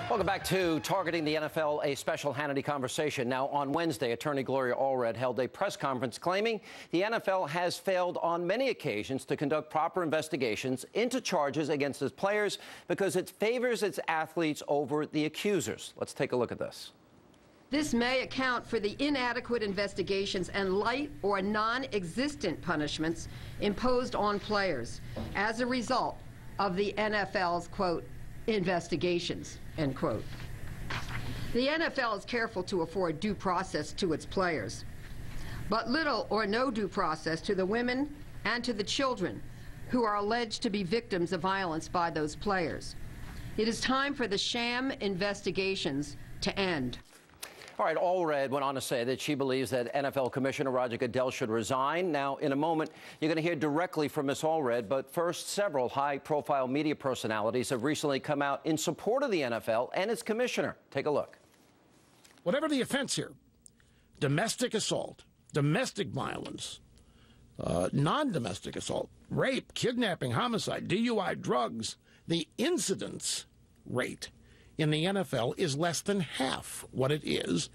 Welcome back to Targeting the NFL, a special Hannity conversation. Now, on Wednesday, Attorney Gloria Allred held a press conference claiming the NFL has failed on many occasions to conduct proper investigations into charges against its players because it favors its athletes over the accusers. Let's take a look at this. This may account for the inadequate investigations and light or non-existent punishments imposed on players as a result of the NFL's, quote, investigations, end quote. The NFL is careful to afford due process to its players, but little or no due process to the women and to the children who are alleged to be victims of violence by those players. It is time for the sham investigations to end. All right, Allred went on to say that she believes that NFL Commissioner Roger Goodell should resign. Now, in a moment, you're going to hear directly from Ms. Allred, but first, several high-profile media personalities have recently come out in support of the NFL and its commissioner. Take a look. Whatever the offense here, domestic assault, domestic violence, non-domestic assault, rape, kidnapping, homicide, DUI, drugs, the incidence rate in the NFL is less than half what it is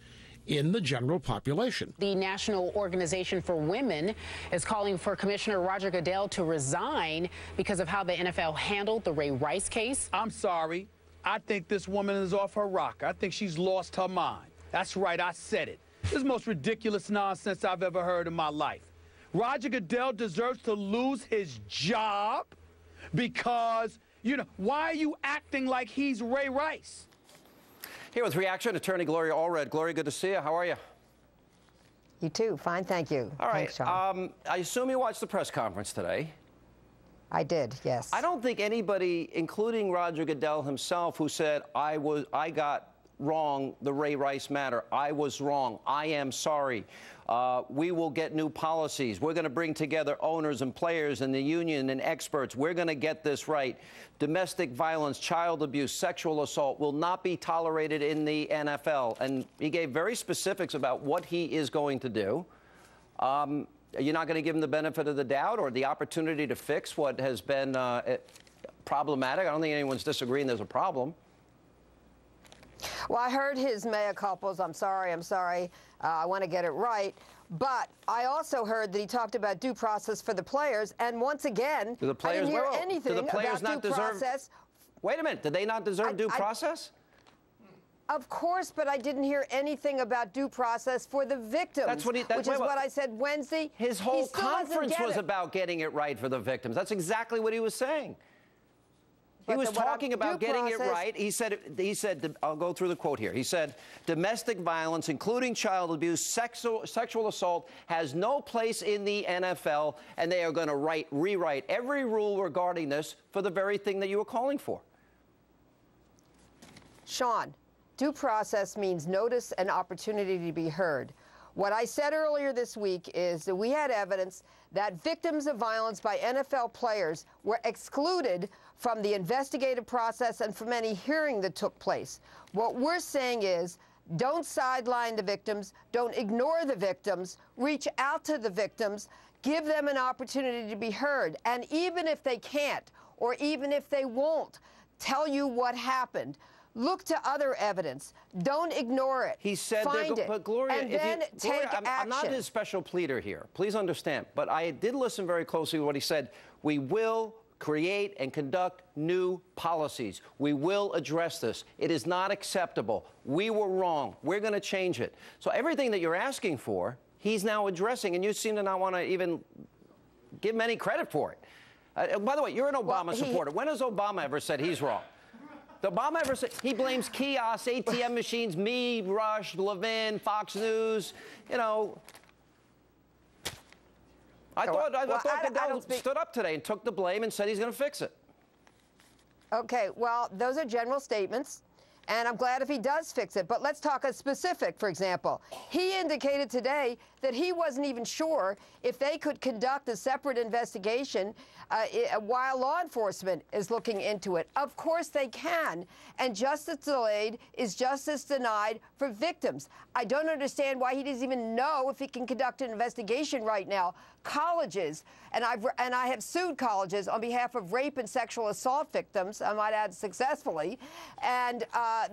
in the general population. The National Organization for Women is calling for Commissioner Roger Goodell to resign because of how the NFL handled the Ray Rice case. I'm sorry. I think this woman is off her rocker. I think she's lost her mind. That's right, I said it. This is the most ridiculous nonsense I've ever heard in my life. Roger Goodell deserves to lose his job because, you know, why are you acting like he's Ray Rice? Here with reaction, Attorney Gloria Allred. Gloria, good to see you. How are you? You too. Fine, thank you. All right. Thanks, Sean. I assume you watched the press conference today. I did, yes. I don't think anybody, including Roger Goodell himself, who said, I got wrong the Ray Rice matter. I was wrong. I am sorry. We will get new policies. We're going to bring together owners and players and the union and experts. We're going to get this right. Domestic violence, child abuse, sexual assault will not be tolerated in the NFL. And he gave very specifics about what he is going to do. You're not going to give him the benefit of the doubt or the opportunity to fix what has been problematic. I don't think anyone's disagreeing there's a problem. Well, I heard his mea culpas. I'm sorry. I want to get it right. But I also heard that he talked about due process for the players. And once again, I didn't hear anything about due process. Wait a minute. Did they not deserve due process? Of course, but I didn't hear anything about due process for the victims, which is what I said Wednesday. His whole conference was about getting it right for the victims. That's exactly what he was saying. He was talking about getting it right. He said, I'll go through the quote here. He said, domestic violence, including child abuse, sexual assault, has no place in the NFL, and they are going to rewrite every rule regarding this for the very thing that you were calling for. Sean, due process means notice and opportunity to be heard. What I said earlier this week is that we had evidence that victims of violence by NFL players were excluded from the investigative process and from any hearing that took place. What we're saying is, don't sideline the victims, don't ignore the victims, reach out to the victims, give them an opportunity to be heard. And even if they can't, or even if they won't tell you what happened, look to other evidence. Don't ignore it. He said, but Gloria, and then take action. I'm not his special pleader here. Please understand. But I did listen very closely to what he said. We will create and conduct new policies. We will address this. It is not acceptable. We were wrong. We're going to change it. So everything that you're asking for, he's now addressing, and you seem to not want to even give him any credit for it. By the way, you're an Obama supporter. When has Obama ever said he's wrong? Did Obama ever say he blames kiosks, ATM machines, me, Rush, Levin, Fox News? You know, I thought Goodell stood up today and took the blame and said he's going to fix it. Okay, well, those are general statements, and I'm glad if he does fix it. But let's talk a specific, for example. He indicated today that he wasn't even sure if they could conduct a separate investigation while law enforcement is looking into it. Of course they can, and justice delayed is justice denied for victims. I don't understand why he doesn't even know if he can conduct an investigation right now. colleges, and I have sued colleges on behalf of rape and sexual assault victims, I might add successfully, and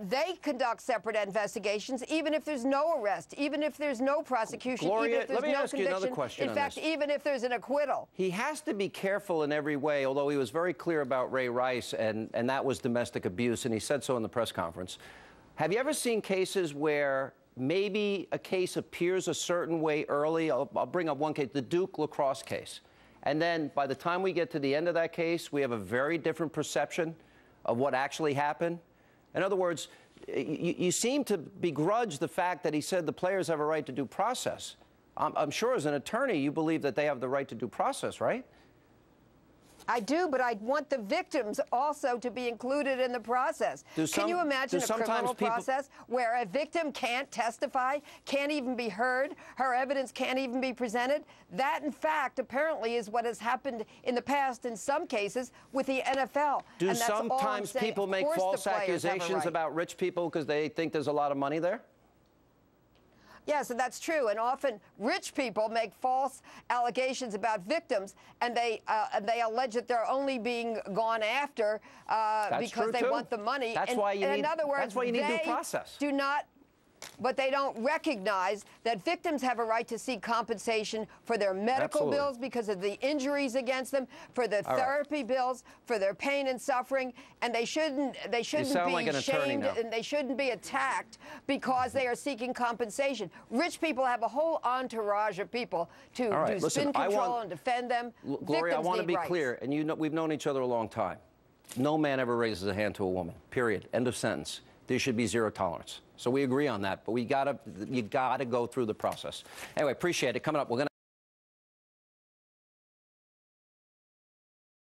they conduct separate investigations, even if there's no arrest, even if there's no prosecution, Gloria, even if there's let me no ask you conviction. another question In fact, even if there's an acquittal. He has to be careful in every way, although he was very clear about Ray Rice, and that was domestic abuse, and he said so in the press conference. Have you ever seen cases where maybe a case appears a certain way early? I'll bring up one case, the Duke lacrosse case. And then by the time we get to the end of that case, we have a very different perception of what actually happened. In other words, you seem to begrudge the fact that he said the players have a right to due process. I'm sure as an attorney, you believe that they have the right to due process, right? I do, but I want the victims also to be included in the process. Can you imagine a criminal process where a victim can't testify, can't even be heard, her evidence can't even be presented? That, in fact, apparently is what has happened in the past in some cases with the NFL. Do sometimes people make false accusations about rich people because they think there's a lot of money there? Yes, and that's true. And often rich people make false allegations about victims, and they allege that they're only being gone after because they want the money. That's why you need. In other words, that's why you need due process. Do not. But they don't recognize that victims have a right to seek compensation for their medical bills because of the injuries against them, for their therapy bills, for their pain and suffering, and they shouldn't be shamed and they shouldn't be attacked because they are seeking compensation. Rich people have a whole entourage of people to do spin control and defend them. Gloria, I want to be clear, and we've known each other a long time. No man ever raises a hand to a woman. Period. End of sentence. There should be zero tolerance. So we agree on that, but you gotta go through the process. Anyway, appreciate it. Coming up, we're going to